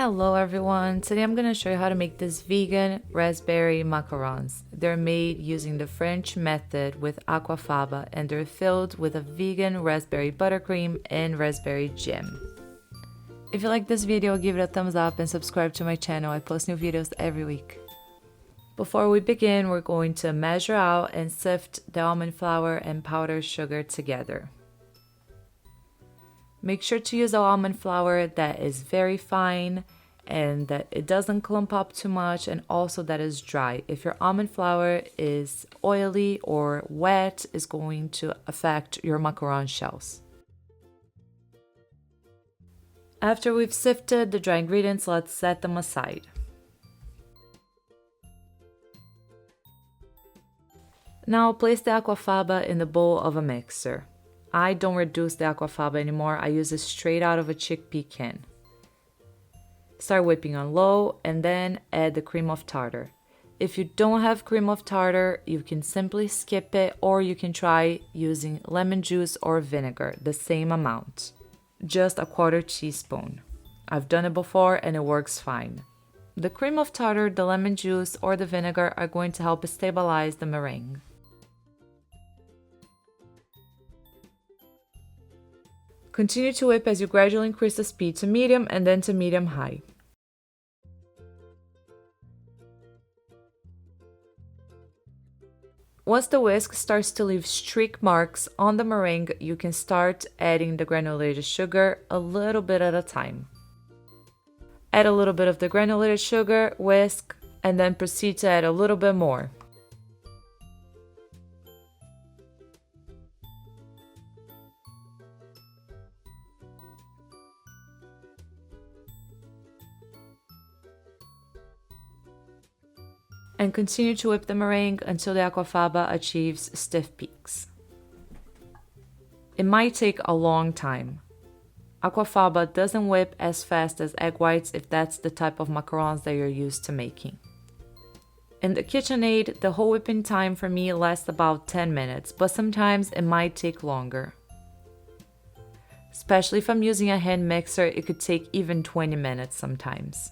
Hello everyone, today I'm going to show you how to make this vegan raspberry macarons. They're made using the French method with Aquafaba and they're filled with a vegan raspberry buttercream and raspberry jam. If you like this video, give it a thumbs up and subscribe to my channel. I post new videos every week. Before we begin, we're going to measure out and sift the almond flour and powdered sugar together. Make sure to use almond flour that is very fine and that it doesn't clump up too much, and also that is dry. If your almond flour is oily or wet, it's going to affect your macaron shells. After we've sifted the dry ingredients, let's set them aside. Now place the aquafaba in the bowl of a mixer. I don't reduce the aquafaba anymore, I use it straight out of a chickpea can. Start whipping on low and then add the cream of tartar. If you don't have cream of tartar, you can simply skip it, or you can try using lemon juice or vinegar, the same amount. Just a quarter teaspoon. I've done it before and it works fine. The cream of tartar, the lemon juice, or the vinegar are going to help stabilize the meringue. Continue to whip as you gradually increase the speed to medium and then to medium-high. Once the whisk starts to leave streak marks on the meringue, you can start adding the granulated sugar a little bit at a time. Add a little bit of the granulated sugar, whisk, and then proceed to add a little bit more. And continue to whip the meringue until the aquafaba achieves stiff peaks. It might take a long time. Aquafaba doesn't whip as fast as egg whites if that's the type of macarons that you're used to making. In the KitchenAid, the whole whipping time for me lasts about 10 minutes, but sometimes it might take longer. Especially if I'm using a hand mixer, it could take even 20 minutes sometimes.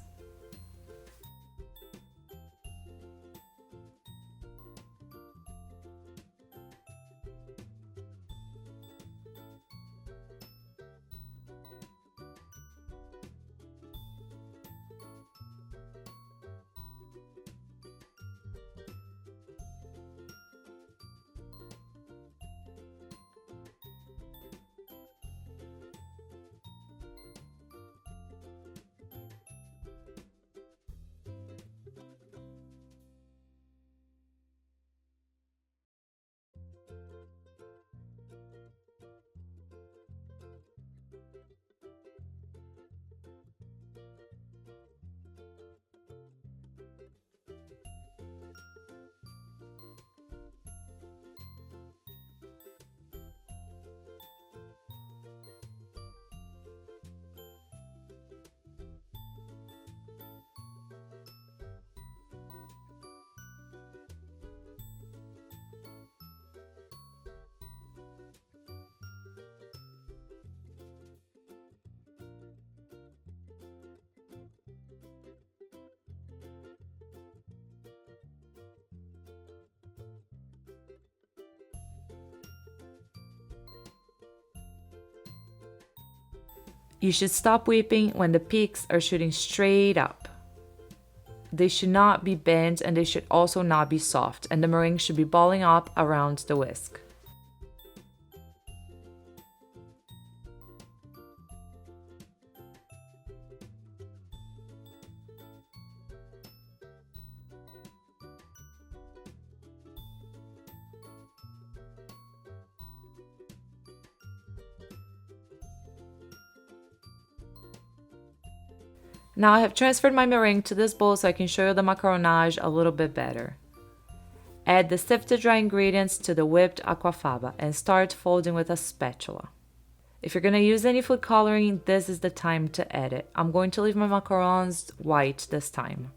You should stop whipping when the peaks are shooting straight up. They should not be bent and they should also not be soft, and the meringue should be balling up around the whisk. Now I have transferred my meringue to this bowl so I can show you the macaronage a little bit better. Add the sifted dry ingredients to the whipped aquafaba and start folding with a spatula. If you're going to use any food coloring, this is the time to add it. I'm going to leave my macarons white this time.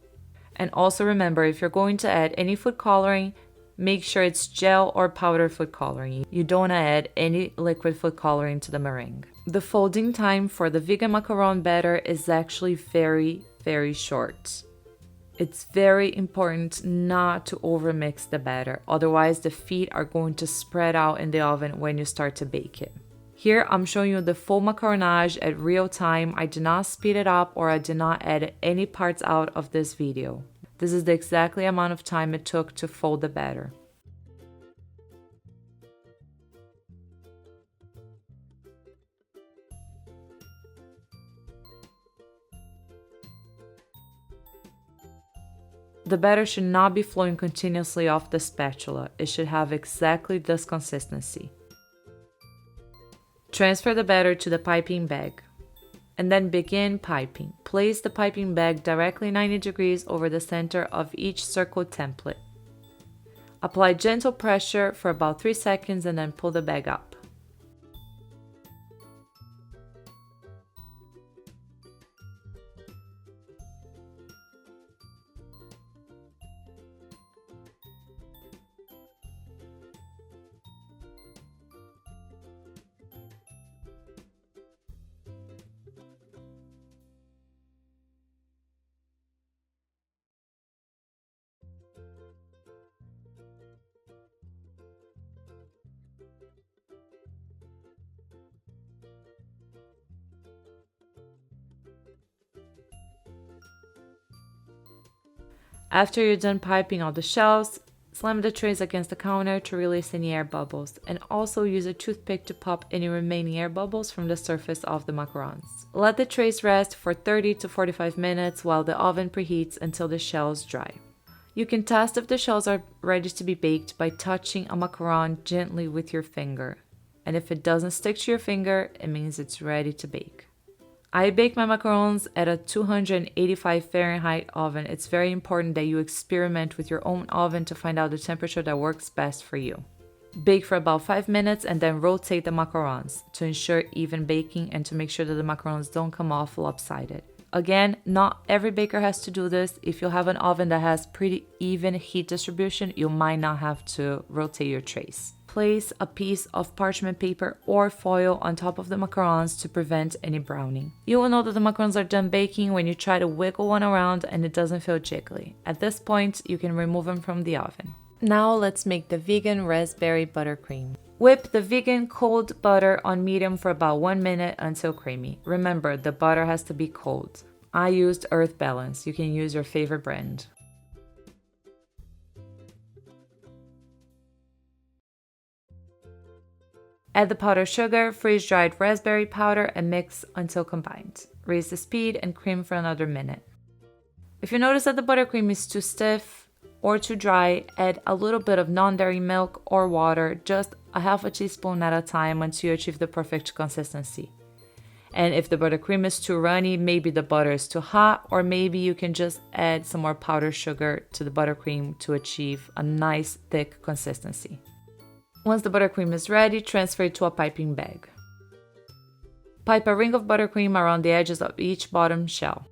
And also remember, if you're going to add any food coloring, make sure it's gel or powdered food coloring. You don't want to add any liquid food coloring to the meringue. The folding time for the vegan macaron batter is actually very, very short. It's very important not to overmix the batter, otherwise the feet are going to spread out in the oven when you start to bake it. Here I'm showing you the full macaronage at real time. I did not speed it up or I did not edit any parts out of this video. This is the exactly amount of time it took to fold the batter. The batter should not be flowing continuously off the spatula. It should have exactly this consistency. Transfer the batter to the piping bag and then begin piping. Place the piping bag directly 90 degrees over the center of each circle template. Apply gentle pressure for about 3 seconds and then pull the bag up. After you're done piping all the shells, slam the trays against the counter to release any air bubbles, and also use a toothpick to pop any remaining air bubbles from the surface of the macarons. Let the trays rest for 30 to 45 minutes while the oven preheats until the shells dry. You can test if the shells are ready to be baked by touching a macaron gently with your finger, and if it doesn't stick to your finger, it means it's ready to bake. I bake my macarons at a 285 Fahrenheit oven. It's very important that you experiment with your own oven to find out the temperature that works best for you. Bake for about 5 minutes and then rotate the macarons to ensure even baking and to make sure that the macarons don't come off lopsided. Again, not every baker has to do this. If you have an oven that has pretty even heat distribution, you might not have to rotate your trays. Place a piece of parchment paper or foil on top of the macarons to prevent any browning. You will know that the macarons are done baking when you try to wiggle one around and it doesn't feel jiggly. At this point, you can remove them from the oven. Now let's make the vegan raspberry buttercream. Whip the vegan cold butter on medium for about 1 minute until creamy. Remember, the butter has to be cold. I used Earth Balance. You can use your favorite brand. Add the powdered sugar, freeze-dried raspberry powder, and mix until combined. Raise the speed and cream for another minute. If you notice that the buttercream is too stiff or too dry, add a little bit of non-dairy milk or water, just a half a teaspoon at a time until you achieve the perfect consistency. And if the buttercream is too runny, maybe the butter is too hot, or maybe you can just add some more powdered sugar to the buttercream to achieve a nice thick consistency. Once the buttercream is ready, transfer it to a piping bag. Pipe a ring of buttercream around the edges of each bottom shell.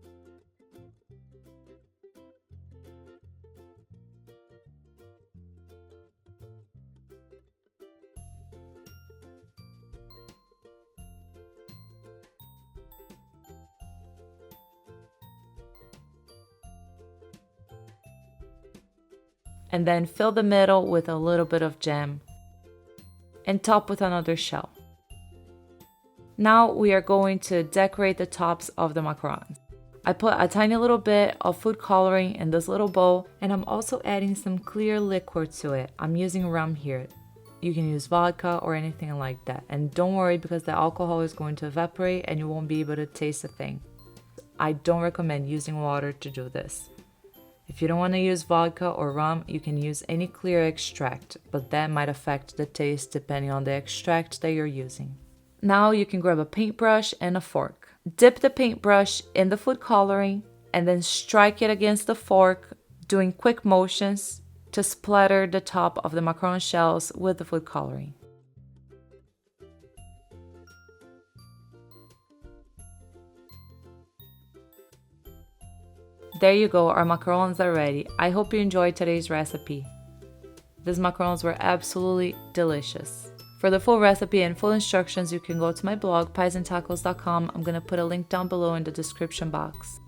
And then fill the middle with a little bit of jam and top with another shell. Now we are going to decorate the tops of the macarons. I put a tiny little bit of food coloring in this little bowl, and I'm also adding some clear liquid to it. I'm using rum here. You can use vodka or anything like that. And don't worry, because the alcohol is going to evaporate and you won't be able to taste a thing. I don't recommend using water to do this. If you don't want to use vodka or rum, you can use any clear extract, but that might affect the taste depending on the extract that you're using. Now you can grab a paintbrush and a fork. Dip the paintbrush in the food coloring and then strike it against the fork, doing quick motions to splatter the top of the macaron shells with the food coloring. There you go, our macarons are ready. I hope you enjoyed today's recipe. These macarons were absolutely delicious. For the full recipe and full instructions, you can go to my blog, piesandtacos.com. I'm gonna put a link down below in the description box.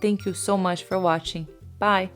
Thank you so much for watching. Bye!